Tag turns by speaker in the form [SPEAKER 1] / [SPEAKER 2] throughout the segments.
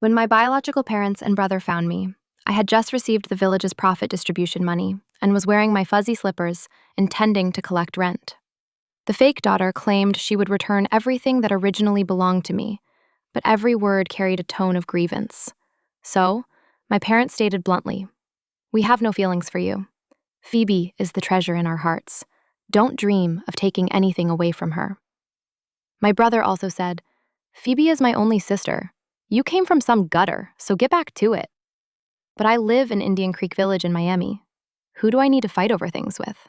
[SPEAKER 1] When my biological parents and brother found me, I had just received the village's profit distribution money and was wearing my fuzzy slippers, intending to collect rent. The fake daughter claimed she would return everything that originally belonged to me, but every word carried a tone of grievance. So, my parents stated bluntly, "We have no feelings for you. Phoebe is the treasure in our hearts. Don't dream of taking anything away from her." My brother also said, "Phoebe is my only sister. You came from some gutter, so get back to it." But I live in Indian Creek Village in Miami. Who do I need to fight over things with?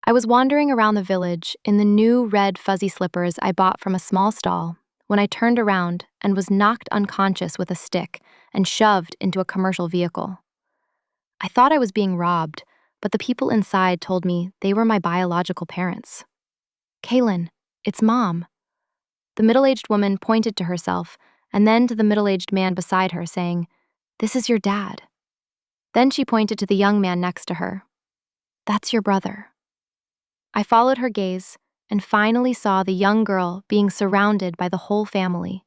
[SPEAKER 1] I was wandering around the village in the new red fuzzy slippers I bought from a small stall when I turned around and was knocked unconscious with a stick and shoved into a commercial vehicle. I thought I was being robbed, but the people inside told me they were my biological parents. "Kaylin, it's Mom." The middle-aged woman pointed to herself and then to the middle-aged man beside her, saying, "This is your dad." Then she pointed to the young man next to her. "That's your brother." I followed her gaze and finally saw the young girl being surrounded by the whole family.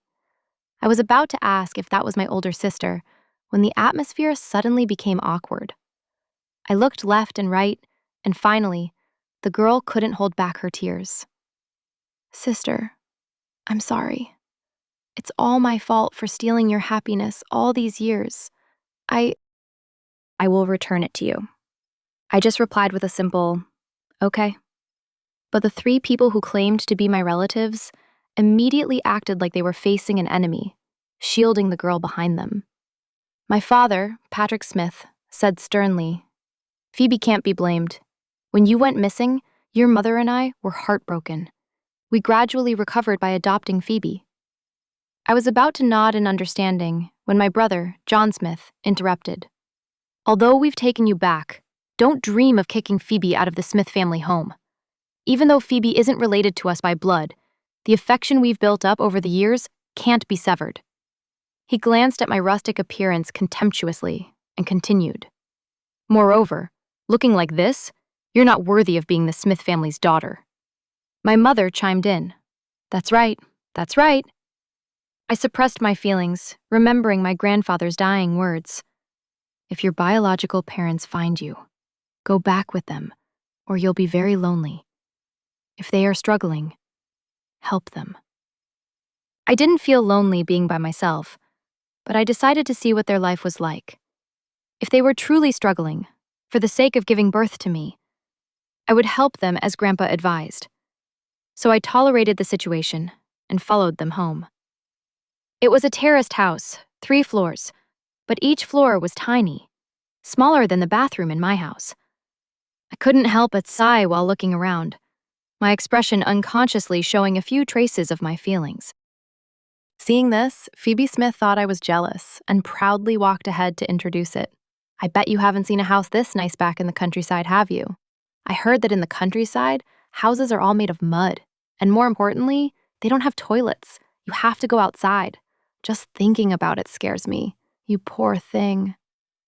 [SPEAKER 1] I was about to ask if that was my older sister when the atmosphere suddenly became awkward. I looked left and right, and finally, the girl couldn't hold back her tears. "Sister, I'm sorry. It's all my fault for stealing your happiness all these years. I will return it to you." I just replied with a simple, "Okay." But the three people who claimed to be my relatives immediately acted like they were facing an enemy, shielding the girl behind them. My father, Patrick Smith, said sternly, "Phoebe can't be blamed. When you went missing, your mother and I were heartbroken. We gradually recovered by adopting Phoebe." I was about to nod in understanding when my brother, John Smith, interrupted. "Although we've taken you back, don't dream of kicking Phoebe out of the Smith family home. Even though Phoebe isn't related to us by blood, the affection we've built up over the years can't be severed." He glanced at my rustic appearance contemptuously and continued, "Moreover, looking like this, you're not worthy of being the Smith family's daughter." My mother chimed in, That's right. I suppressed my feelings, remembering my grandfather's dying words. "If your biological parents find you, go back with them, or you'll be very lonely. If they are struggling, help them." I didn't feel lonely being by myself, but I decided to see what their life was like. If they were truly struggling, for the sake of giving birth to me, I would help them as Grandpa advised. So I tolerated the situation and followed them home. It was a terraced house, 3 floors, but each floor was tiny, smaller than the bathroom in my house. I couldn't help but sigh while looking around, my expression unconsciously showing a few traces of my feelings. Seeing this, Phoebe Smith thought I was jealous and proudly walked ahead to introduce it. "I bet you haven't seen a house this nice back in the countryside, have you? I heard that in the countryside, houses are all made of mud, and more importantly, they don't have toilets. You have to go outside. Just thinking about it scares me. You poor thing."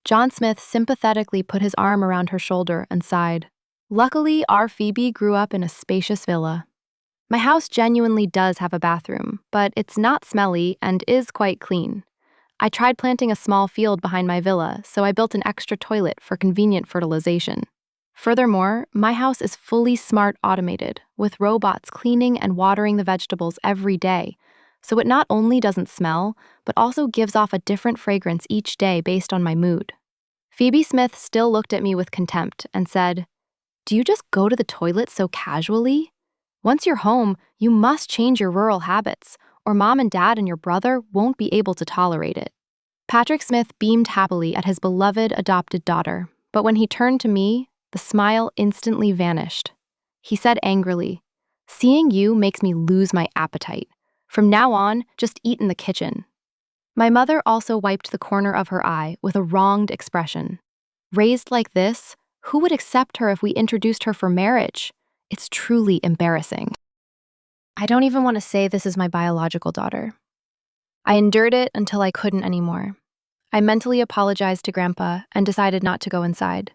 [SPEAKER 1] John Smith sympathetically put his arm around her shoulder and sighed. Luckily, our Phoebe grew up in a spacious villa. My house genuinely does have a bathroom, but it's not smelly and is quite clean. I tried planting a small field behind my villa, so I built an extra toilet for convenient fertilization. Furthermore, my house is fully smart automated, with robots cleaning and watering the vegetables every day, so it not only doesn't smell, but also gives off a different fragrance each day based on my mood. Phoebe Smith still looked at me with contempt and said, "Do you just go to the toilet so casually? Once you're home, you must change your rural habits, or Mom and Dad and your brother won't be able to tolerate it." Patrick Smith beamed happily at his beloved adopted daughter, but when he turned to me, the smile instantly vanished. He said angrily, "Seeing you makes me lose my appetite. From now on, just eat in the kitchen." My mother also wiped the corner of her eye with a wronged expression. Raised like this, who would accept her if we introduced her for marriage? It's truly embarrassing. I don't even want to say this is my biological daughter. I endured it until I couldn't anymore. I mentally apologized to Grandpa and decided not to go inside.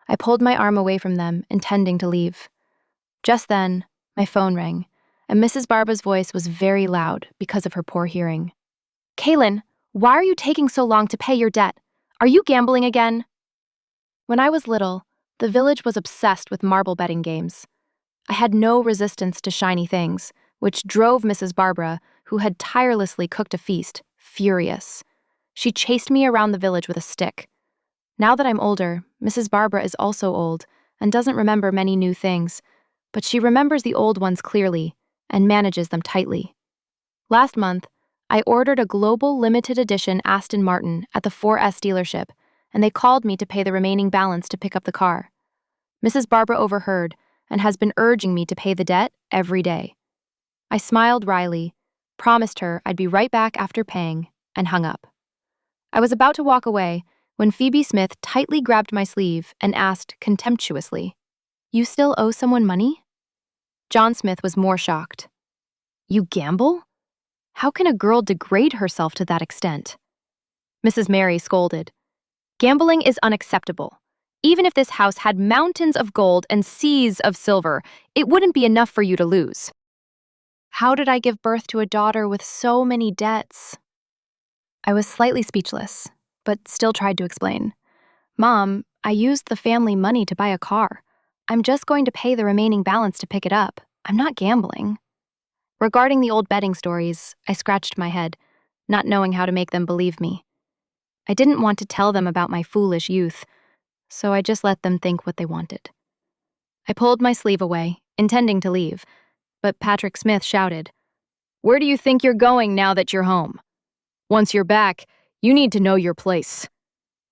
[SPEAKER 1] I pulled my arm away from them, intending to leave. Just then, my phone rang, and Mrs. Barba's voice was very loud because of her poor hearing. "Kaylin, Why are you taking so long to pay your debt? Are you gambling again? When I was little, the village was obsessed with marble betting games. I had no resistance to shiny things, which drove Mrs. Barbara, who had tirelessly cooked a feast, furious. She chased me around the village with a stick. Now that I'm older, Mrs. Barbara is also old and doesn't remember many new things, but she remembers the old ones clearly and manages them tightly. Last month, I ordered a global limited edition Aston Martin at the 4S dealership, and they called me to pay the remaining balance to pick up the car. Mrs. Barbara overheard and has been urging me to pay the debt every day. I smiled wryly, promised her I'd be right back after paying, and hung up. I was about to walk away when Phoebe Smith tightly grabbed my sleeve and asked contemptuously, "You still owe someone money?" John Smith was more shocked. "You gamble? How can a girl degrade herself to that extent?" Mrs. Mary scolded. "Gambling is unacceptable. Even if this house had mountains of gold and seas of silver, it wouldn't be enough for you to lose. How did I give birth to a daughter with so many debts?" I was slightly speechless, but still tried to explain. "Mom, I used the family money to buy a car. I'm just going to pay the remaining balance to pick it up. I'm not gambling." Regarding the old betting stories, I scratched my head, not knowing how to make them believe me. I didn't want to tell them about my foolish youth, so I just let them think what they wanted. I pulled my sleeve away, intending to leave, but Patrick Smith shouted, "Where do you think you're going now that you're home? Once you're back, you need to know your place.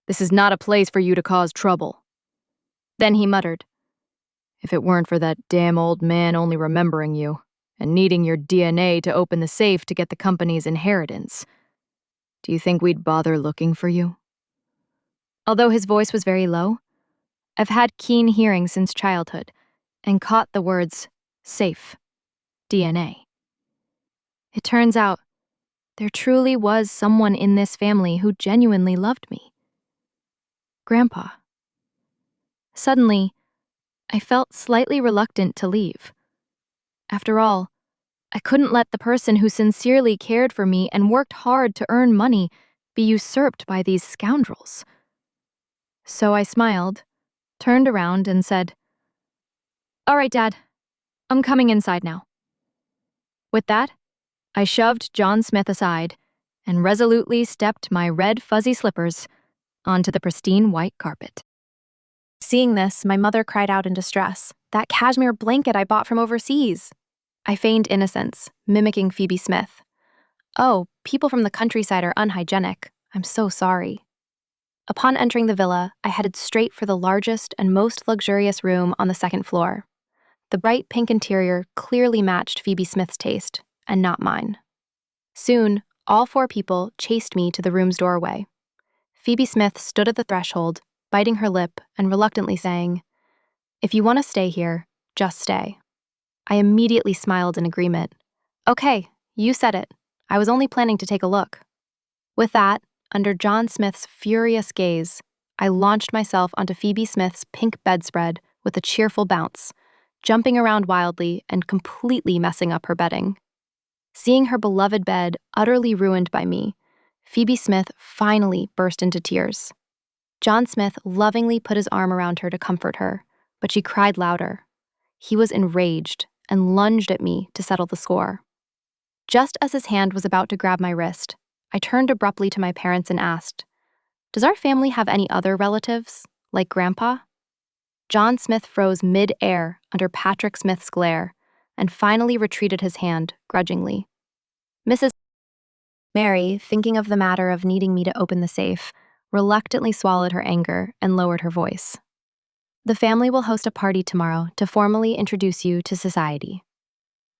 [SPEAKER 1] This is not a place for you to cause trouble." Then he muttered, "If it weren't for that damn old man only remembering you and needing your DNA to open the safe to get the company's inheritance, do you think we'd bother looking for you?" Although his voice was very low, I've had keen hearing since childhood and caught the words safe, DNA. It turns out there truly was someone in this family who genuinely loved me. Grandpa. Suddenly, I felt slightly reluctant to leave. After all, I couldn't let the person who sincerely cared for me and worked hard to earn money be usurped by these scoundrels. So I smiled, turned around, and said, "All right, Dad, I'm coming inside now." With that, I shoved John Smith aside and resolutely stepped my red fuzzy slippers onto the pristine white carpet. Seeing this, my mother cried out in distress, "That cashmere blanket I bought from overseas." I feigned innocence, mimicking Phoebe Smith. "Oh, people from the countryside are unhygienic. I'm so sorry." Upon entering the villa, I headed straight for the largest and most luxurious room on the second floor. The bright pink interior clearly matched Phoebe Smith's taste, and not mine. Soon, all four people chased me to the room's doorway. Phoebe Smith stood at the threshold, biting her lip and reluctantly saying, "If you want to stay here, just stay." I immediately smiled in agreement. "Okay, you said it. I was only planning to take a look." With that, under John Smith's furious gaze, I launched myself onto Phoebe Smith's pink bedspread with a cheerful bounce, jumping around wildly and completely messing up her bedding. Seeing her beloved bed utterly ruined by me, Phoebe Smith finally burst into tears. John Smith lovingly put his arm around her to comfort her, but she cried louder. He was enraged and lunged at me to settle the score. Just as his hand was about to grab my wrist, I turned abruptly to my parents and asked, "Does our family have any other relatives, like Grandpa?" John Smith froze mid-air under Patrick Smith's glare and finally retreated his hand grudgingly. Mrs. Mary, thinking of the matter of needing me to open the safe, reluctantly swallowed her anger and lowered her voice. "The family will host a party tomorrow to formally introduce you to society."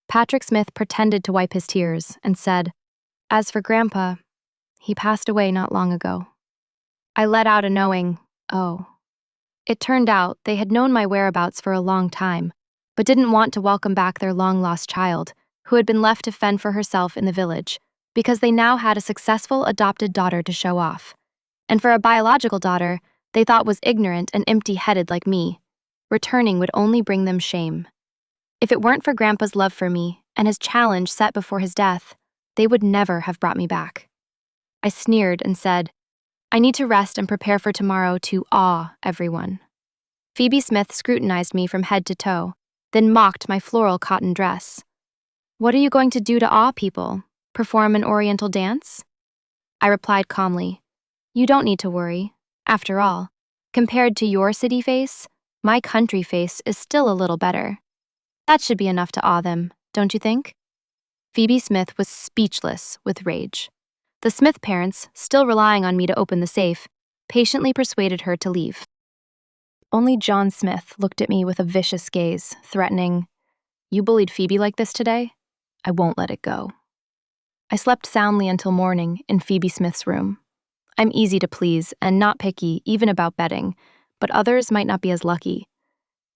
[SPEAKER 1] Patrick Smith pretended to wipe his tears and said, "As for Grandpa, he passed away not long ago." I let out a knowing, "Oh." It turned out they had known my whereabouts for a long time, but didn't want to welcome back their long-lost child, who had been left to fend for herself in the village, because they now had a successful adopted daughter to show off. And for a biological daughter, they thought was ignorant and empty-headed like me, returning would only bring them shame. If it weren't for Grandpa's love for me and his challenge set before his death, they would never have brought me back. I sneered and said, I need to rest and prepare for tomorrow to awe everyone. Phoebe Smith scrutinized me from head to toe, then mocked my floral cotton dress. What are you going to do to awe people? Perform an oriental dance? I replied calmly, You don't need to worry. After all, compared to your city face, my country face is still a little better. That should be enough to awe them, don't you think? Phoebe Smith was speechless with rage. The Smith parents, still relying on me to open the safe, patiently persuaded her to leave. Only John Smith looked at me with a vicious gaze, threatening, You bullied Phoebe like this today? I won't let it go. I slept soundly until morning in Phoebe Smith's room. I'm easy to please and not picky even about bedding, but others might not be as lucky.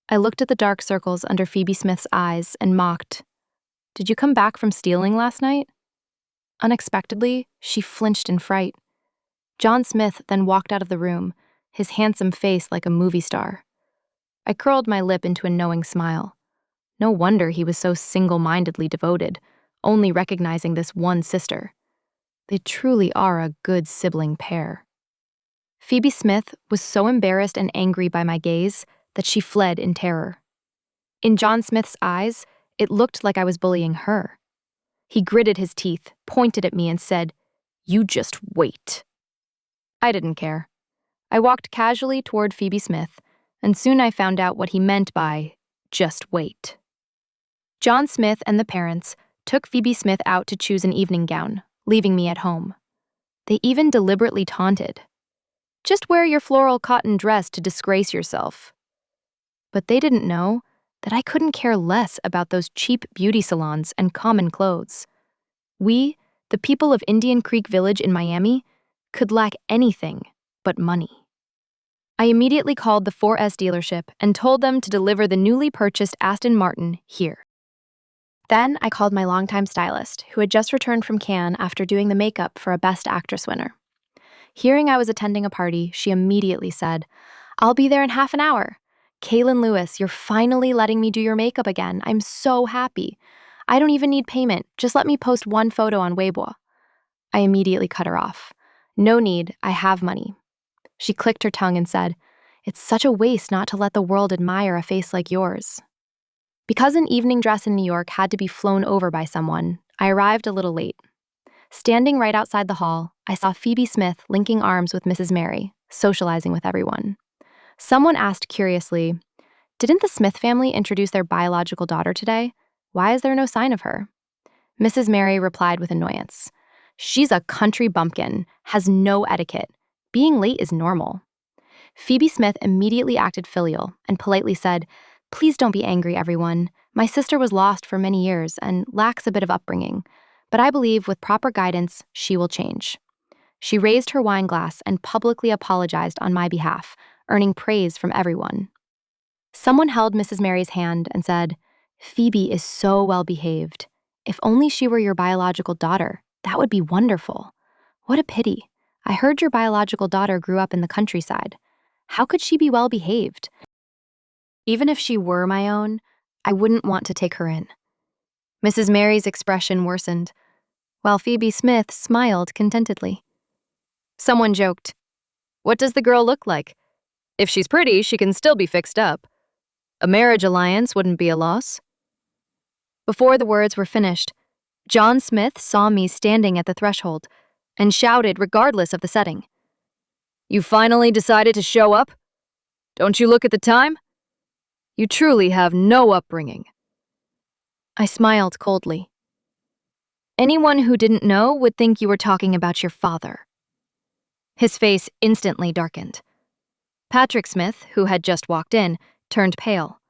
[SPEAKER 1] I looked at the dark circles under Phoebe Smith's eyes and mocked, Did you come back from stealing last night? Unexpectedly, she flinched in fright. John Smith then walked out of the room, his handsome face like a movie star. I curled my lip into a knowing smile. No wonder he was so single-mindedly devoted, only recognizing this one sister. They truly are a good sibling pair. Phoebe Smith was so embarrassed and angry by my gaze that she fled in terror. In John Smith's eyes, it looked like I was bullying her. He gritted his teeth, pointed at me, and said, You just wait. I didn't care. I walked casually toward Phoebe Smith, and soon I found out what he meant by, just wait. John Smith and the parents took Phoebe Smith out to choose an evening gown, leaving me at home. They even deliberately taunted. Just wear your floral cotton dress to disgrace yourself. But they didn't know that I couldn't care less about those cheap beauty salons and common clothes. We, the people of Indian Creek Village in Miami, could lack anything but money. I immediately called the 4S dealership and told them to deliver the newly purchased Aston Martin here. Then I called my longtime stylist, who had just returned from Cannes after doing the makeup for a Best Actress winner. Hearing I was attending a party, she immediately said, I'll be there in half an hour. Kaylin Lewis, you're finally letting me do your makeup again. I'm so happy. I don't even need payment. Just let me post one photo on Weibo. I immediately cut her off. No need, I have money. She clicked her tongue and said, It's such a waste not to let the world admire a face like yours. Because an evening dress in New York had to be flown over by someone, I arrived a little late. Standing right outside the hall, I saw Phoebe Smith linking arms with Mrs. Mary, socializing with everyone. Someone asked curiously, Didn't the Smith family introduce their biological daughter today? Why is there no sign of her? Mrs. Mary replied with annoyance, She's a country bumpkin, has no etiquette. Being late is normal. Phoebe Smith immediately acted filial and politely said, Please don't be angry, everyone. My sister was lost for many years and lacks a bit of upbringing, but I believe with proper guidance, she will change. She raised her wine glass and publicly apologized on my behalf, earning praise from everyone. Someone held Mrs. Mary's hand and said, Phoebe is so well behaved. If only she were your biological daughter, that would be wonderful. What a pity. I heard your biological daughter grew up in the countryside. How could she be well behaved? Even if she were my own, I wouldn't want to take her in. Mrs. Mary's expression worsened, while Phoebe Smith smiled contentedly. Someone joked, What does the girl look like? If she's pretty, she can still be fixed up. A marriage alliance wouldn't be a loss. Before the words were finished, John Smith saw me standing at the threshold and shouted regardless of the setting. You finally decided to show up? Don't you look at the time? You truly have no upbringing. I smiled coldly. Anyone who didn't know would think you were talking about your father. His face instantly darkened. Patrick Smith, who had just walked in, turned pale,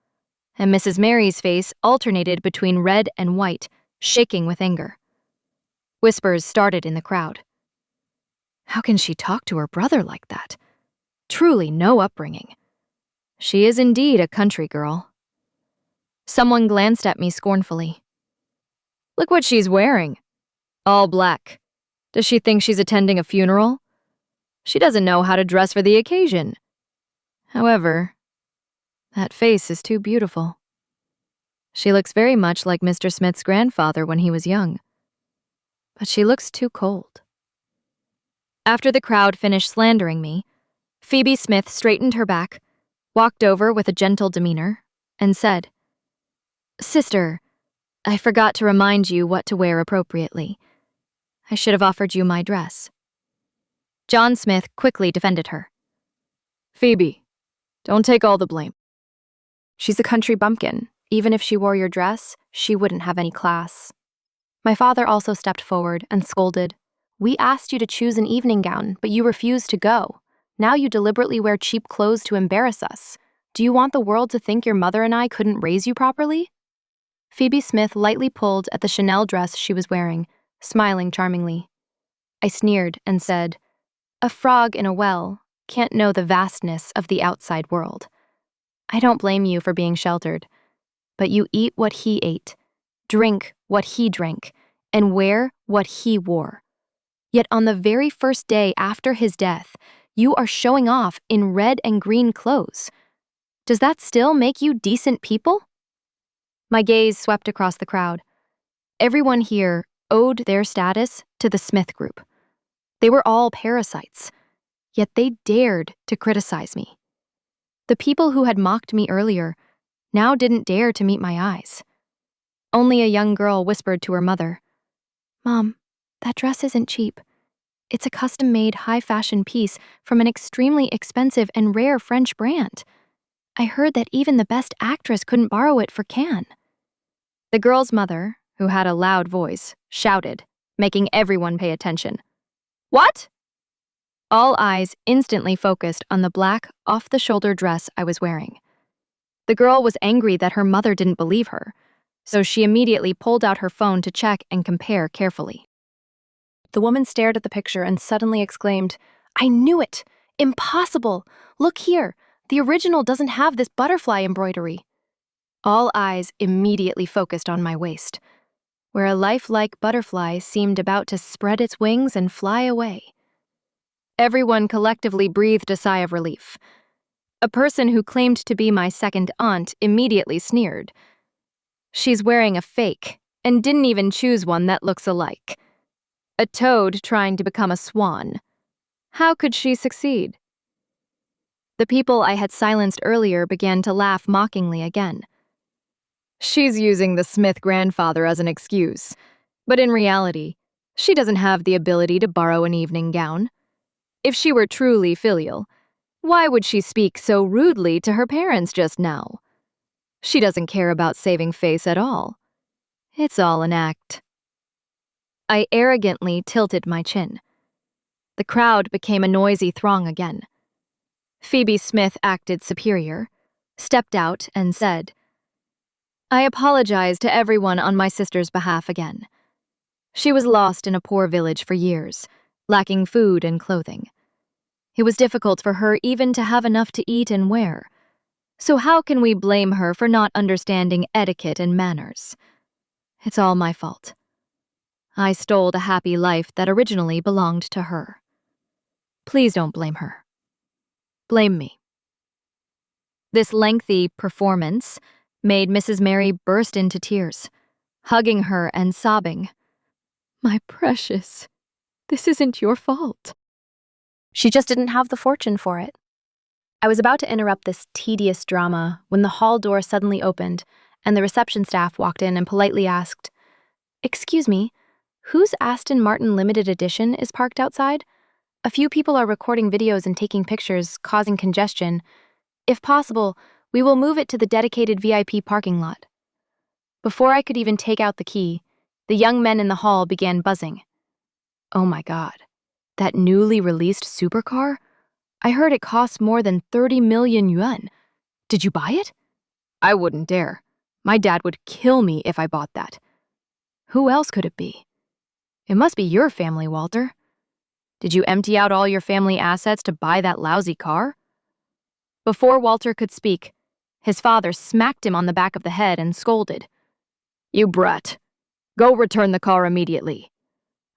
[SPEAKER 1] and Mrs. Mary's face alternated between red and white, shaking with anger. Whispers started in the crowd. How can she talk to her brother like that? Truly no upbringing. She is indeed a country girl. Someone glanced at me scornfully. Look what she's wearing. All black. Does she think she's attending a funeral? She doesn't know how to dress for the occasion. However, that face is too beautiful. She looks very much like Mr. Smith's grandfather when he was young. But she looks too cold. After the crowd finished slandering me, Phoebe Smith straightened her back, walked over with a gentle demeanor, and said, "Sister, I forgot to remind you what to wear appropriately. I should have offered you my dress." John Smith quickly defended her. "Phoebe, don't take all the blame. She's a country bumpkin. Even if she wore your dress, she wouldn't have any class." My father also stepped forward and scolded. "We asked you to choose an evening gown, but you refused to go. Now you deliberately wear cheap clothes to embarrass us. Do you want the world to think your mother and I couldn't raise you properly?" Phoebe Smith lightly pulled at the Chanel dress she was wearing, smiling charmingly. I sneered and said, "A frog in a well can't know the vastness of the outside world. I don't blame you for being sheltered, but you eat what he ate, drink what he drank, and wear what he wore. Yet on the very first day after his death, you are showing off in red and green clothes. Does that still make you decent people?" My gaze swept across the crowd. Everyone here owed their status to the Smith group. They were all parasites, yet they dared to criticize me. The people who had mocked me earlier now didn't dare to meet my eyes. Only a young girl whispered to her mother, "Mom, that dress isn't cheap. It's a custom-made high-fashion piece from an extremely expensive and rare French brand. I heard that even the best actress couldn't borrow it for Cannes." The girl's mother, who had a loud voice, shouted, making everyone pay attention. "What?" All eyes instantly focused on the black, off-the-shoulder dress I was wearing. The girl was angry that her mother didn't believe her, so she immediately pulled out her phone to check and compare carefully. The woman stared at the picture and suddenly exclaimed, "I knew it! Impossible! Look here, the original doesn't have this butterfly embroidery." All eyes immediately focused on my waist, where a lifelike butterfly seemed about to spread its wings and fly away. Everyone collectively breathed a sigh of relief. A person who claimed to be my second aunt immediately sneered. "She's wearing a fake, and didn't even choose one that looks alike. A toad trying to become a swan. How could she succeed?" The people I had silenced earlier began to laugh mockingly again. "She's using the Smith grandfather as an excuse, but in reality, she doesn't have the ability to borrow an evening gown. If she were truly filial, why would she speak so rudely to her parents just now? She doesn't care about saving face at all. It's all an act." I arrogantly tilted my chin. The crowd became a noisy throng again. Phoebe Smith acted superior, stepped out, and said, "I apologize to everyone on my sister's behalf again. She was lost in a poor village for years, lacking food and clothing. It was difficult for her even to have enough to eat and wear. So how can we blame her for not understanding etiquette and manners? It's all my fault. I stole a happy life that originally belonged to her. Please don't blame her. Blame me." This lengthy performance made Mrs. Mary burst into tears, hugging her and sobbing, "My precious, this isn't your fault. She just didn't have the fortune for it." I was about to interrupt this tedious drama when the hall door suddenly opened and the reception staff walked in and politely asked, "Excuse me, whose Aston Martin limited edition is parked outside? A few people are recording videos and taking pictures, causing congestion. If possible, we will move it to the dedicated VIP parking lot." Before I could even take out the key, the young men in the hall began buzzing. Oh my God, that newly released supercar? I heard it costs more than 30 million yuan. Did you buy it? I wouldn't dare. My dad would kill me if I bought that. Who else could it be? It must be your family, Walter. Did you empty out all your family assets to buy that lousy car? Before Walter could speak, his father smacked him on the back of the head and scolded. "You brat. Go return the car immediately.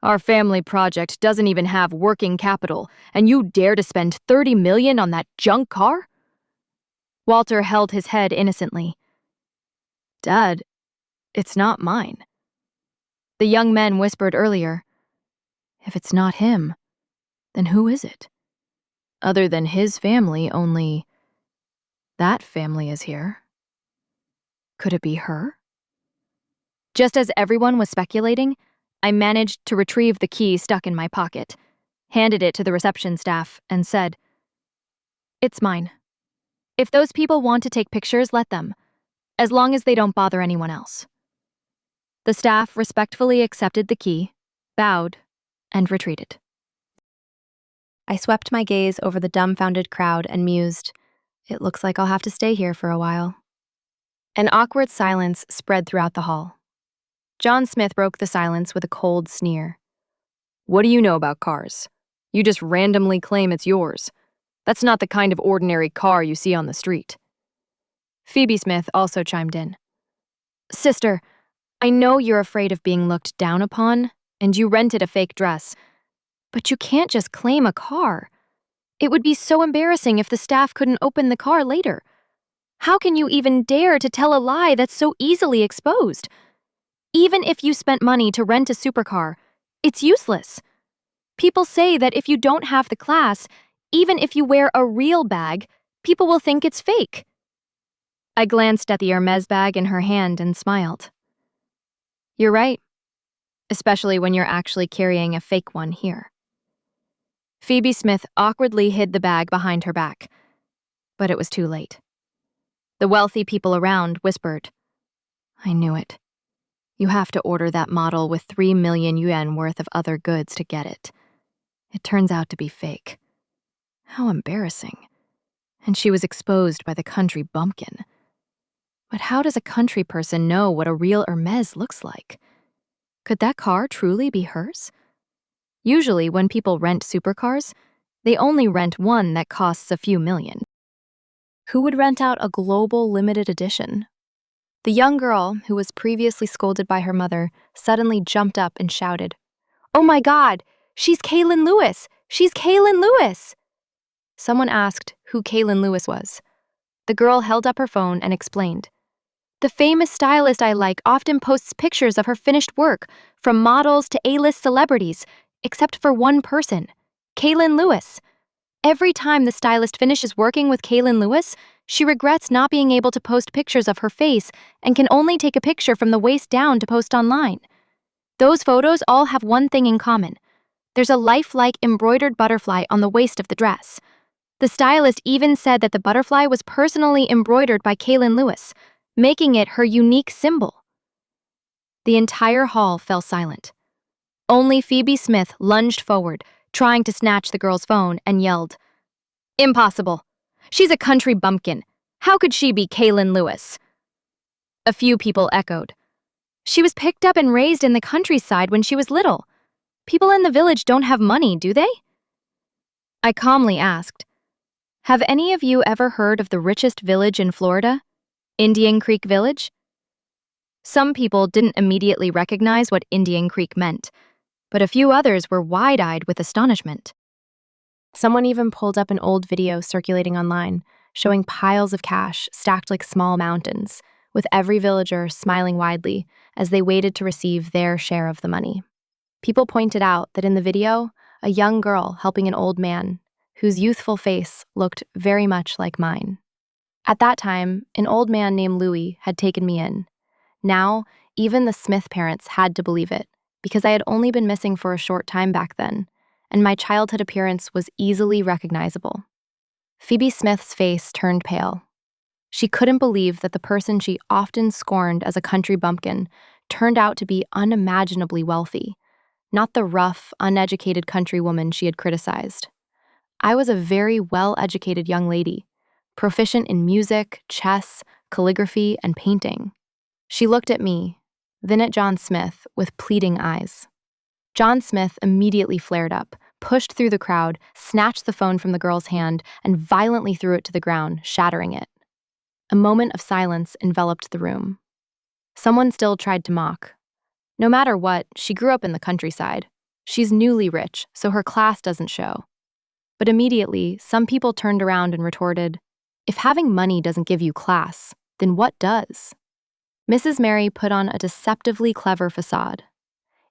[SPEAKER 1] Our family project doesn't even have working capital, and you dare to spend 30 million on that junk car?" Walter held his head innocently. "Dad, it's not mine." The young men whispered earlier, "If it's not him, Then who is it? Other than his family, only that family is here. Could it be her? Just as everyone was speculating, I managed to retrieve the key stuck in my pocket, handed it to the reception staff, and said, "It's mine. If those people want to take pictures, let them, as long as they don't bother anyone else." The staff respectfully accepted the key, bowed, and retreated. I swept my gaze over the dumbfounded crowd and mused, "It looks like I'll have to stay here for a while." An awkward silence spread throughout the hall. John Smith broke the silence with a cold sneer. "What do you know about cars? You just randomly claim it's yours. That's not the kind of ordinary car you see on the street." Phoebe Smith also chimed in. "Sister, I know you're afraid of being looked down upon, and you rented a fake dress. But you can't just claim a car. It would be so embarrassing if the staff couldn't open the car later. How can you even dare to tell a lie that's so easily exposed? Even if you spent money to rent a supercar, it's useless. People say that if you don't have the class, even if you wear a real bag, people will think it's fake." I glanced at the Hermes bag in her hand and smiled. "You're right, especially when you're actually carrying a fake one here." Phoebe Smith awkwardly hid the bag behind her back, but it was too late. The wealthy people around whispered, "I knew it. You have to order that model with 3 million yuan worth of other goods to get it. It turns out to be fake. How embarrassing." And she was exposed by the country bumpkin. But how does a country person know what a real Hermes looks like? Could that car truly be hers? Usually, when people rent supercars, they only rent one that costs a few million. Who would rent out a global limited edition? The young girl, who was previously scolded by her mother, suddenly jumped up and shouted, "Oh my God! She's Kaylin Lewis! She's Kaylin Lewis!" Someone asked who Kaylin Lewis was. The girl held up her phone and explained, "The famous stylist I like often posts pictures of her finished work, from models to A-list celebrities, except for one person, Kaylin Lewis. Every time the stylist finishes working with Kaylin Lewis, she regrets not being able to post pictures of her face and can only take a picture from the waist down to post online. Those photos all have one thing in common. There's a lifelike embroidered butterfly on the waist of the dress. The stylist even said that the butterfly was personally embroidered by Kaylin Lewis, making it her unique symbol." The entire hall fell silent. Only Phoebe Smith lunged forward, trying to snatch the girl's phone, and yelled, "Impossible! She's a country bumpkin. How could she be Kaylin Lewis?" A few people echoed, "She was picked up and raised in the countryside when she was little. People in the village don't have money, do they?" I calmly asked, "Have any of you ever heard of the richest village in Florida, Indian Creek Village?" Some people didn't immediately recognize what Indian Creek meant, but a few others were wide-eyed with astonishment. Someone even pulled up an old video circulating online, showing piles of cash stacked like small mountains, with every villager smiling widely as they waited to receive their share of the money. People pointed out that in the video, a young girl helping an old man, whose youthful face looked very much like mine. At that time, an old man named Louis had taken me in. Now, even the Smith parents had to believe it, because I had only been missing for a short time back then, and my childhood appearance was easily recognizable. Phoebe Smith's face turned pale. She couldn't believe that the person she often scorned as a country bumpkin turned out to be unimaginably wealthy, not the rough, uneducated country woman she had criticized. I was a very well-educated young lady, proficient in music, chess, calligraphy, and painting. She looked at me, then at John Smith, with pleading eyes. John Smith immediately flared up, pushed through the crowd, snatched the phone from the girl's hand, and violently threw it to the ground, shattering it. A moment of silence enveloped the room. Someone still tried to mock. No matter what, she grew up in the countryside. She's newly rich, so her class doesn't show. But immediately, some people turned around and retorted, "If having money doesn't give you class, then what does?" Mrs. Mary put on a deceptively clever facade.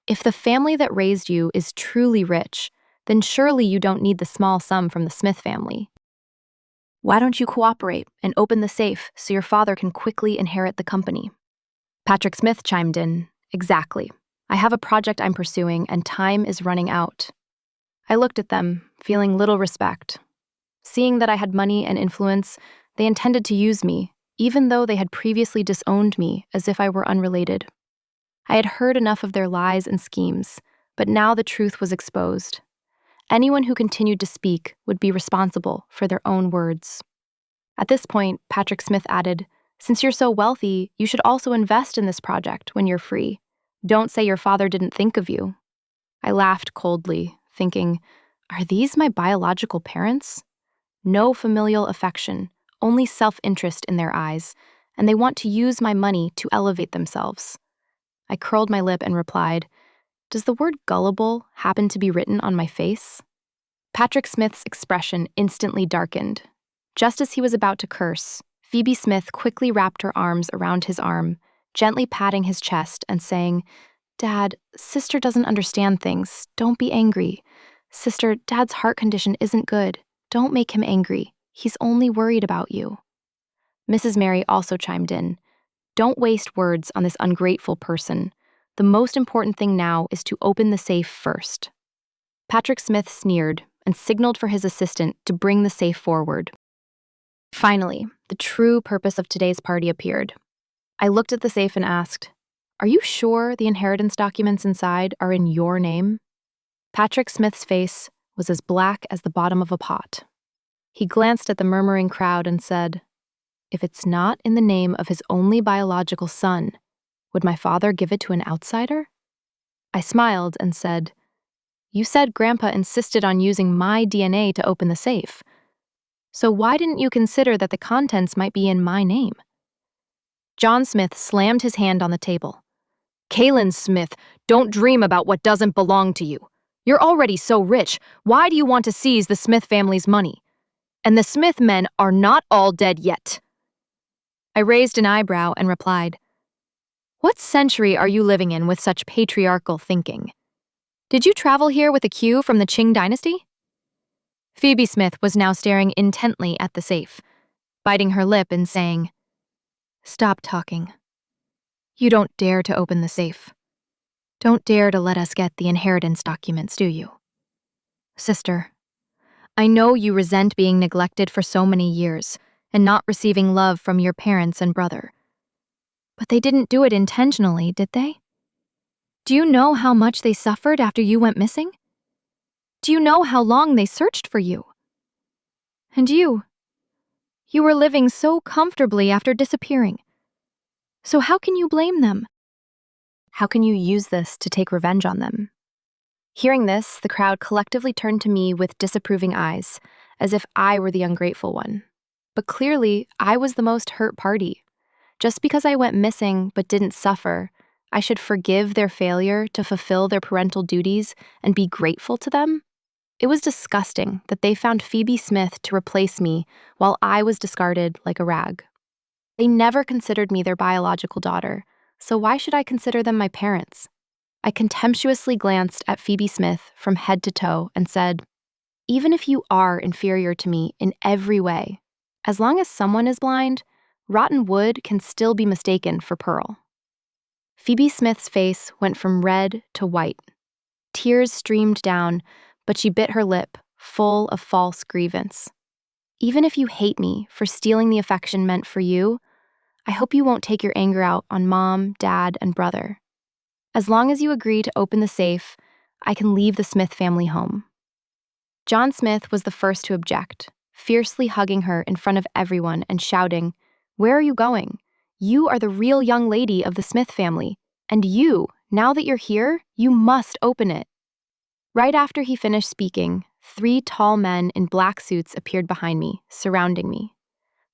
[SPEAKER 1] "If the family that raised you is truly rich, then surely you don't need the small sum from the Smith family. Why don't you cooperate and open the safe so your father can quickly inherit the company? Patrick Smith chimed in, Exactly. I have a project I'm pursuing and time is running out. I looked at them, feeling little respect. Seeing that I had money and influence, they intended to use me, even though they had previously disowned me as if I were unrelated. I had heard enough of their lies and schemes, but now the truth was exposed. Anyone who continued to speak would be responsible for their own words. At this point, Patrick Smith added, Since you're so wealthy, you should also invest in this project when you're free. Don't say your father didn't think of you. I laughed coldly, thinking, Are these my biological parents? No familial affection, only self-interest in their eyes, and they want to use my money to elevate themselves. I curled my lip and replied, Does the word gullible happen to be written on my face? Patrick Smith's expression instantly darkened. Just as he was about to curse, Phoebe Smith quickly wrapped her arms around his arm, gently patting his chest and saying, Dad, Sister doesn't understand things. Don't be angry. Sister, Dad's heart condition isn't good. Don't make him angry. He's only worried about you. Mrs. Mary also chimed in. Don't waste words on this ungrateful person. The most important thing now is to open the safe first. Patrick Smith sneered and signaled for his assistant to bring the safe forward. Finally, the true purpose of today's party appeared. I looked at the safe and asked, Are you sure the inheritance documents inside are in your name? Patrick Smith's face was as black as the bottom of a pot. He glanced at the murmuring crowd and said, If it's not in the name of his only biological son, would my father give it to an outsider? I smiled and said, You said Grandpa insisted on using my DNA to open the safe. So why didn't you consider that the contents might be in my name? John Smith slammed his hand on the table. Kaylin Smith, don't dream about what doesn't belong to you. You're already so rich. Why do you want to seize the Smith family's money? And the Smith men are not all dead yet. I raised an eyebrow and replied, What century are you living in with such patriarchal thinking? Did you travel here with a cue from the Qing dynasty? Phoebe Smith was now staring intently at the safe, biting her lip and saying, Stop talking. You don't dare to open the safe. Don't dare to let us get the inheritance documents, do you? Sister, I know you resent being neglected for so many years and not receiving love from your parents and brother. But they didn't do it intentionally, did they? Do you know how much they suffered after you went missing? Do you know how long they searched for you? And you were living so comfortably after disappearing. So how can you blame them? How can you use this to take revenge on them? Hearing this, the crowd collectively turned to me with disapproving eyes, as if I were the ungrateful one. But clearly, I was the most hurt party. Just because I went missing but didn't suffer, I should forgive their failure to fulfill their parental duties and be grateful to them? It was disgusting that they found Phoebe Smith to replace me while I was discarded like a rag. They never considered me their biological daughter, so why should I consider them my parents? I contemptuously glanced at Phoebe Smith from head to toe and said, Even if you are inferior to me in every way, as long as someone is blind, rotten wood can still be mistaken for pearl. Phoebe Smith's face went from red to white. Tears streamed down, but she bit her lip, full of false grievance. Even if you hate me for stealing the affection meant for you, I hope you won't take your anger out on Mom, Dad, and brother. As long as you agree to open the safe, I can leave the Smith family home. John Smith was the first to object, fiercely hugging her in front of everyone and shouting, Where are you going? You are the real young lady of the Smith family, and you, now that you're here, you must open it. Right after he finished speaking, 3 tall men in black suits appeared behind me, surrounding me.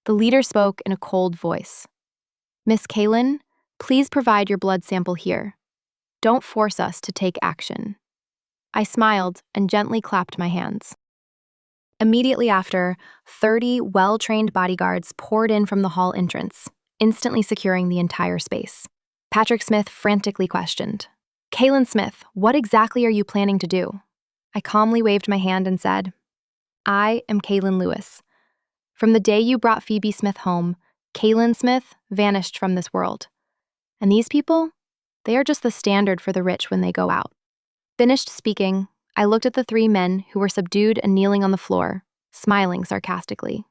[SPEAKER 1] The leader spoke in a cold voice. Miss Kaylin, please provide your blood sample here. Don't force us to take action. I smiled and gently clapped my hands. Immediately after, 30 well-trained bodyguards poured in from the hall entrance, instantly securing the entire space. Patrick Smith frantically questioned, Kaylin Smith, what exactly are you planning to do? I calmly waved my hand and said, I am Kaylin Lewis. From the day you brought Phoebe Smith home, Kaylin Smith vanished from this world. And these people, they are just the standard for the rich when they go out. Finished speaking, I looked at the three men who were subdued and kneeling on the floor, smiling sarcastically.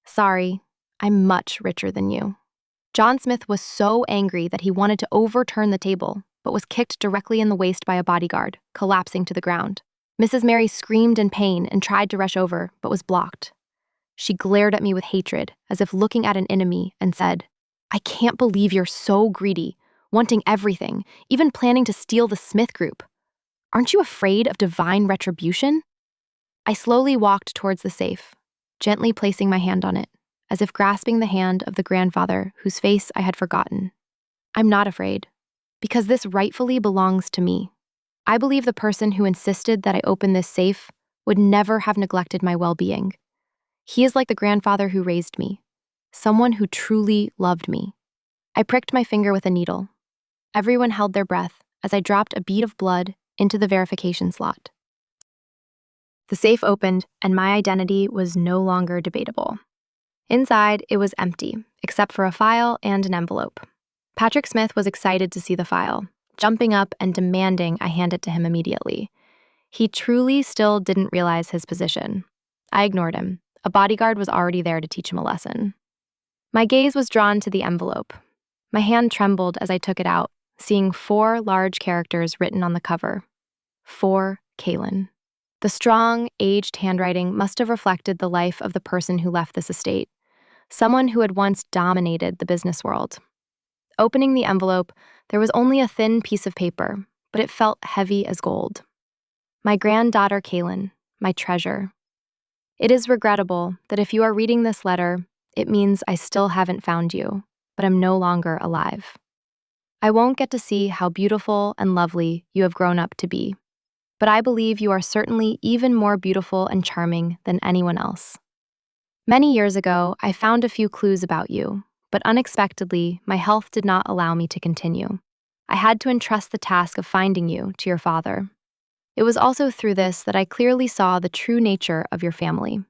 [SPEAKER 1] Sorry, I'm much richer than you. John Smith was so angry that he wanted to overturn the table, but was kicked directly in the waist by a bodyguard, collapsing to the ground. Mrs. Mary screamed in pain and tried to rush over, but was blocked. She glared at me with hatred, as if looking at an enemy, and said, I can't believe you're so greedy, wanting everything, even planning to steal the Smith group. Aren't you afraid of divine retribution? I slowly walked towards the safe, gently placing my hand on it, as if grasping the hand of the grandfather whose face I had forgotten. I'm not afraid, because this rightfully belongs to me. I believe the person who insisted that I open this safe would never have neglected my well-being. He is like the grandfather who raised me, someone who truly loved me. I pricked my finger with a needle. Everyone held their breath as I dropped a bead of blood into the verification slot. The safe opened, and my identity was no longer debatable. Inside, it was empty, except for a file and an envelope. Patrick Smith was excited to see the file, jumping up and demanding I hand it to him immediately. He truly still didn't realize his position. I ignored him. A bodyguard was already there to teach him a lesson. My gaze was drawn to the envelope. My hand trembled as I took it out, seeing 4 large characters written on the cover. For Kaylin. The strong, aged handwriting must have reflected the life of the person who left this estate, someone who had once dominated the business world. Opening the envelope, there was only a thin piece of paper, but it felt heavy as gold. My granddaughter Kaylin, my treasure. It is regrettable that if you are reading this letter, it means I still haven't found you, but am no longer alive. I won't get to see how beautiful and lovely you have grown up to be, but I believe you are certainly even more beautiful and charming than anyone else. Many years ago, I found a few clues about you, but unexpectedly, my health did not allow me to continue. I had to entrust the task of finding you to your father. It was also through this that I clearly saw the true nature of your family.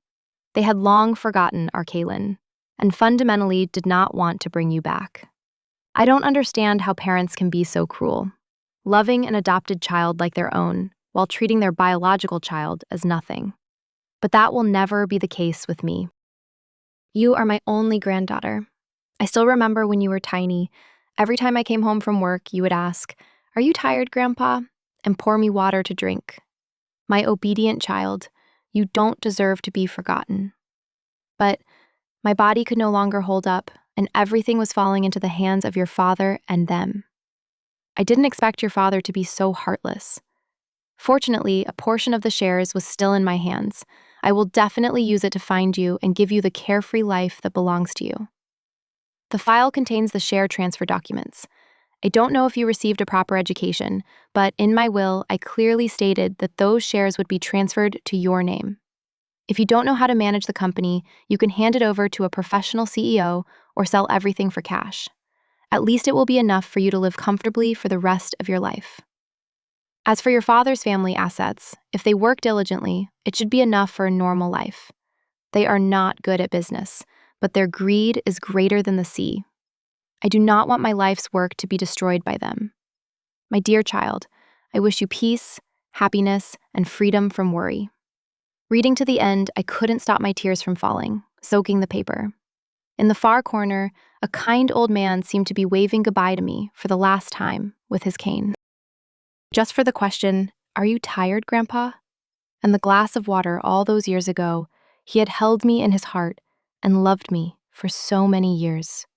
[SPEAKER 1] They had long forgotten our Kaylin, and fundamentally did not want to bring you back. I don't understand how parents can be so cruel, loving an adopted child like their own, while treating their biological child as nothing. But that will never be the case with me. You are my only granddaughter. I still remember when you were tiny, every time I came home from work, you would ask, "Are you tired, Grandpa?" and pour me water to drink. My obedient child, you don't deserve to be forgotten. But my body could no longer hold up, and everything was falling into the hands of your father and them. I didn't expect your father to be so heartless. Fortunately, a portion of the shares was still in my hands. I will definitely use it to find you and give you the carefree life that belongs to you. The file contains the share transfer documents. I don't know if you received a proper education, but in my will, I clearly stated that those shares would be transferred to your name. If you don't know how to manage the company, you can hand it over to a professional CEO or sell everything for cash. At least it will be enough for you to live comfortably for the rest of your life. As for your father's family assets, if they work diligently, it should be enough for a normal life. They are not good at business, but their greed is greater than the sea. I do not want my life's work to be destroyed by them. My dear child, I wish you peace, happiness, and freedom from worry. Reading to the end, I couldn't stop my tears from falling, soaking the paper. In the far corner, a kind old man seemed to be waving goodbye to me for the last time with his cane. Just for the question, "Are you tired, Grandpa?" and the glass of water all those years ago, he had held me in his heart and loved me for so many years.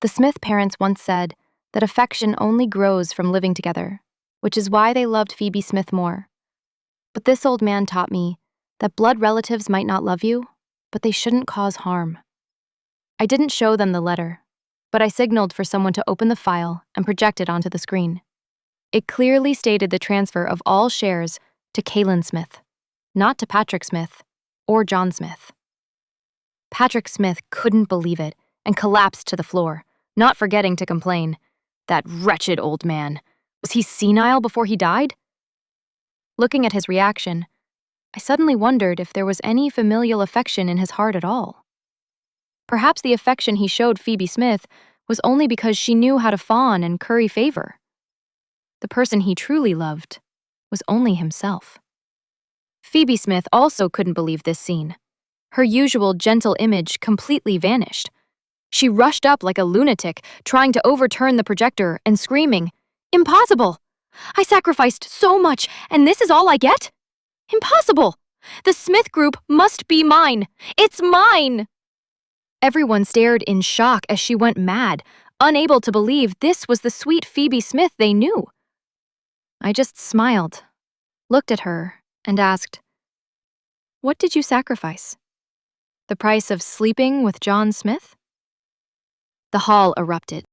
[SPEAKER 1] The Smith parents once said that affection only grows from living together, which is why they loved Phoebe Smith more. But this old man taught me that blood relatives might not love you, but they shouldn't cause harm. I didn't show them the letter, but I signaled for someone to open the file and project it onto the screen. It clearly stated the transfer of all shares to Kaylin Smith, not to Patrick Smith or John Smith. Patrick Smith couldn't believe it and collapsed to the floor, not forgetting to complain. That wretched old man. Was he senile before he died? Looking at his reaction, I suddenly wondered if there was any familial affection in his heart at all. Perhaps the affection he showed Phoebe Smith was only because she knew how to fawn and curry favor. The person he truly loved was only himself. Phoebe Smith also couldn't believe this scene. Her usual gentle image completely vanished. She rushed up like a lunatic, trying to overturn the projector and screaming, "Impossible! I sacrificed so much, and this is all I get? Impossible! The Smith group must be mine! It's mine!" Everyone stared in shock as she went mad, unable to believe this was the sweet Phoebe Smith they knew. I just smiled, looked at her, and asked, "What did you sacrifice? The price of sleeping with John Smith?" The hall erupted.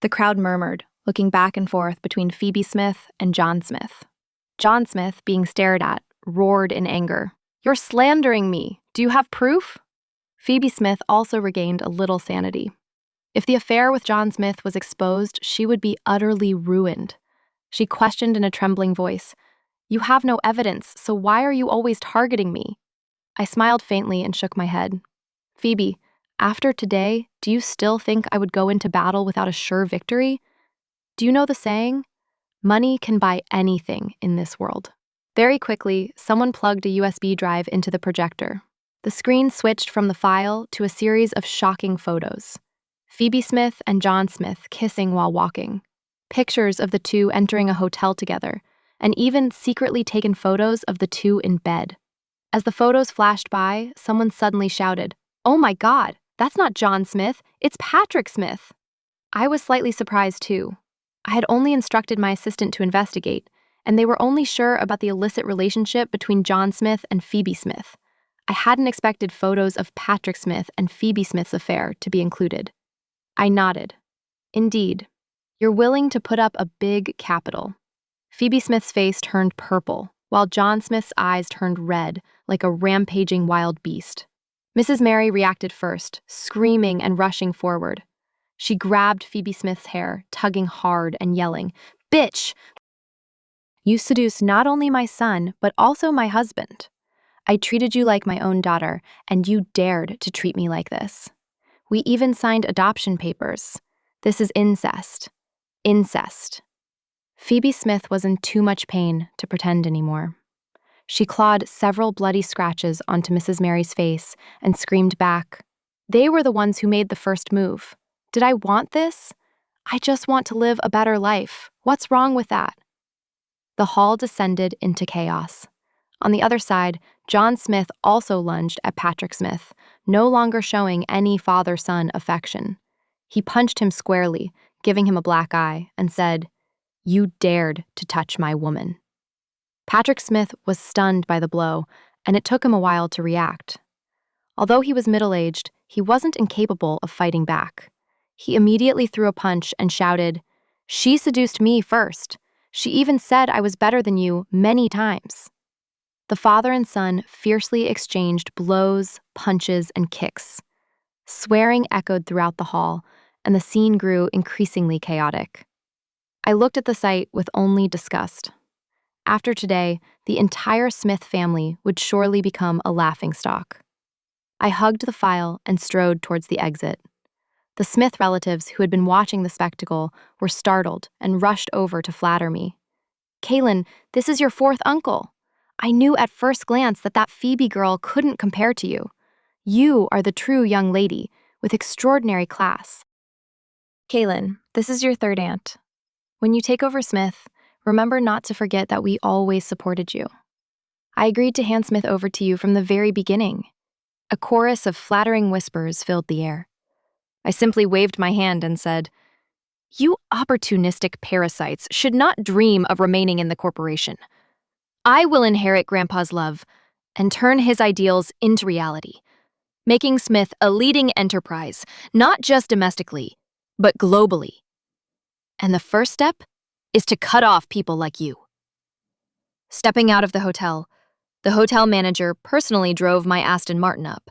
[SPEAKER 1] The crowd murmured, looking back and forth between Phoebe Smith and John Smith. John Smith, being stared at, roared in anger, "You're slandering me. Do you have proof?" Phoebe Smith also regained a little sanity. If the affair with John Smith was exposed, she would be utterly ruined. She questioned in a trembling voice, "You have no evidence, so why are you always targeting me?" I smiled faintly and shook my head. "Phoebe, after today, do you still think I would go into battle without a sure victory? Do you know the saying? Money can buy anything in this world." Very quickly, someone plugged a USB drive into the projector. The screen switched from the file to a series of shocking photos. Phoebe Smith and John Smith kissing while walking, pictures of the two entering a hotel together, and even secretly taken photos of the two in bed. As the photos flashed by, someone suddenly shouted, "Oh my God, that's not John Smith, it's Patrick Smith." I was slightly surprised too. I had only instructed my assistant to investigate, and they were only sure about the illicit relationship between John Smith and Phoebe Smith. I hadn't expected photos of Patrick Smith and Phoebe Smith's affair to be included. I nodded. "Indeed, you're willing to put up a big capital." Phoebe Smith's face turned purple, while John Smith's eyes turned red like a rampaging wild beast. Mrs. Mary reacted first, screaming and rushing forward. She grabbed Phoebe Smith's hair, tugging hard and yelling, "Bitch! You seduced not only my son, but also my husband. I treated you like my own daughter, and you dared to treat me like this. We even signed adoption papers. This is incest. Incest." Phoebe Smith was in too much pain to pretend anymore. She clawed several bloody scratches onto Mrs. Mary's face and screamed back, "They were the ones who made the first move. Did I want this? I just want to live a better life. What's wrong with that?" The hall descended into chaos. On the other side, John Smith also lunged at Patrick Smith, no longer showing any father-son affection. He punched him squarely, giving him a black eye, and said, "You dared to touch my woman." Patrick Smith was stunned by the blow, and it took him a while to react. Although he was middle-aged, he wasn't incapable of fighting back. He immediately threw a punch and shouted, "She seduced me first. She even said I was better than you many times." The father and son fiercely exchanged blows, punches, and kicks. Swearing echoed throughout the hall, and the scene grew increasingly chaotic. I looked at the sight with only disgust. After today, the entire Smith family would surely become a laughingstock. I hugged the file and strode towards the exit. The Smith relatives who had been watching the spectacle were startled and rushed over to flatter me. "Kaylin, this is your fourth uncle. I knew at first glance that Phoebe girl couldn't compare to you. You are the true young lady, with extraordinary class. Kaylin, this is your third aunt. When you take over Smith, remember not to forget that we always supported you. I agreed to hand Smith over to you from the very beginning." A chorus of flattering whispers filled the air. I simply waved my hand and said, "You opportunistic parasites should not dream of remaining in the corporation. I will inherit Grandpa's love and turn his ideals into reality, making Smith a leading enterprise, not just domestically, but globally. And the first step is to cut off people like you." Stepping out of the hotel manager personally drove my Aston Martin up,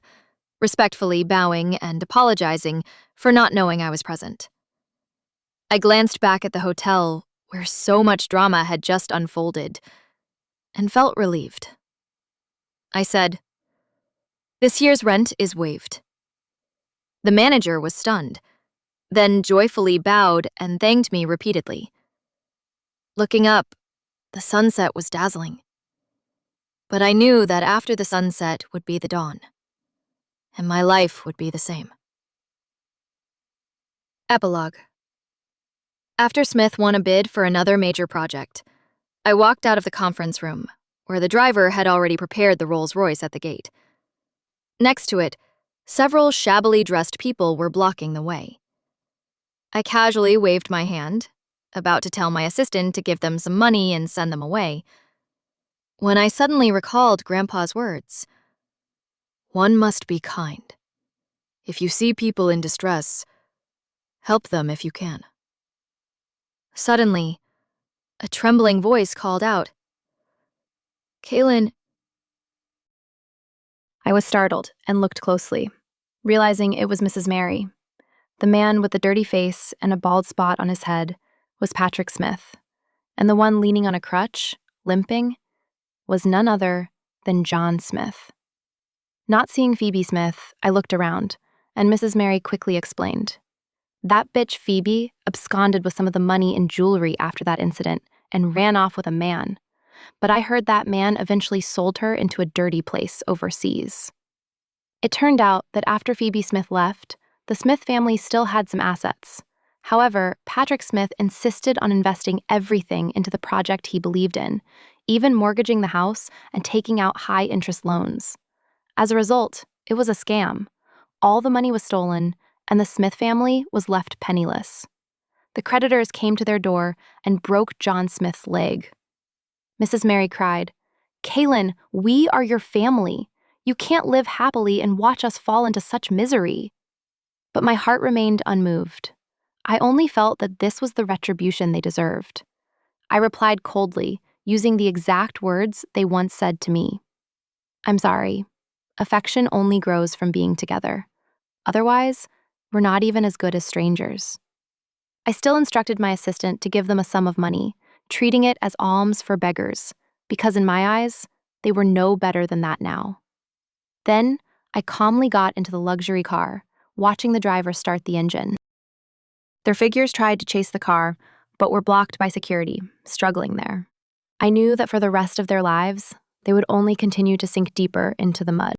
[SPEAKER 1] respectfully bowing and apologizing for not knowing I was present. I glanced back at the hotel, where so much drama had just unfolded, and felt relieved. I said, "This year's rent is waived." The manager was stunned, then joyfully bowed and thanked me repeatedly. Looking up, the sunset was dazzling. But I knew that after the sunset would be the dawn, and my life would be the same. Epilogue. After Smith won a bid for another major project, I walked out of the conference room, where the driver had already prepared the Rolls-Royce at the gate. Next to it, several shabbily dressed people were blocking the way. I casually waved my hand, about to tell my assistant to give them some money and send them away, when I suddenly recalled Grandpa's words. One must be kind. If you see people in distress, help them if you can. Suddenly, a trembling voice called out, "Kaylin." I was startled and looked closely, realizing it was Mrs. Mary. The man with the dirty face and a bald spot on his head was Patrick Smith, and the one leaning on a crutch, limping, was none other than John Smith. Not seeing Phoebe Smith, I looked around, and Mrs. Mary quickly explained. That bitch Phoebe absconded with some of the money and jewelry after that incident and ran off with a man. But I heard that man eventually sold her into a dirty place overseas. It turned out that after Phoebe Smith left, the Smith family still had some assets. However, Patrick Smith insisted on investing everything into the project he believed in, even mortgaging the house and taking out high-interest loans. As a result, it was a scam. All the money was stolen, and the Smith family was left penniless. The creditors came to their door and broke John Smith's leg. Mrs. Mary cried, "Kaylin, we are your family. You can't live happily and watch us fall into such misery." But my heart remained unmoved. I only felt that this was the retribution they deserved. I replied coldly, using the exact words they once said to me. "I'm sorry. Affection only grows from being together. Otherwise, we're not even as good as strangers." I still instructed my assistant to give them a sum of money, treating it as alms for beggars, because in my eyes, they were no better than that now. Then, I calmly got into the luxury car, watching the driver start the engine. Their figures tried to chase the car, but were blocked by security, struggling there. I knew that for the rest of their lives, they would only continue to sink deeper into the mud.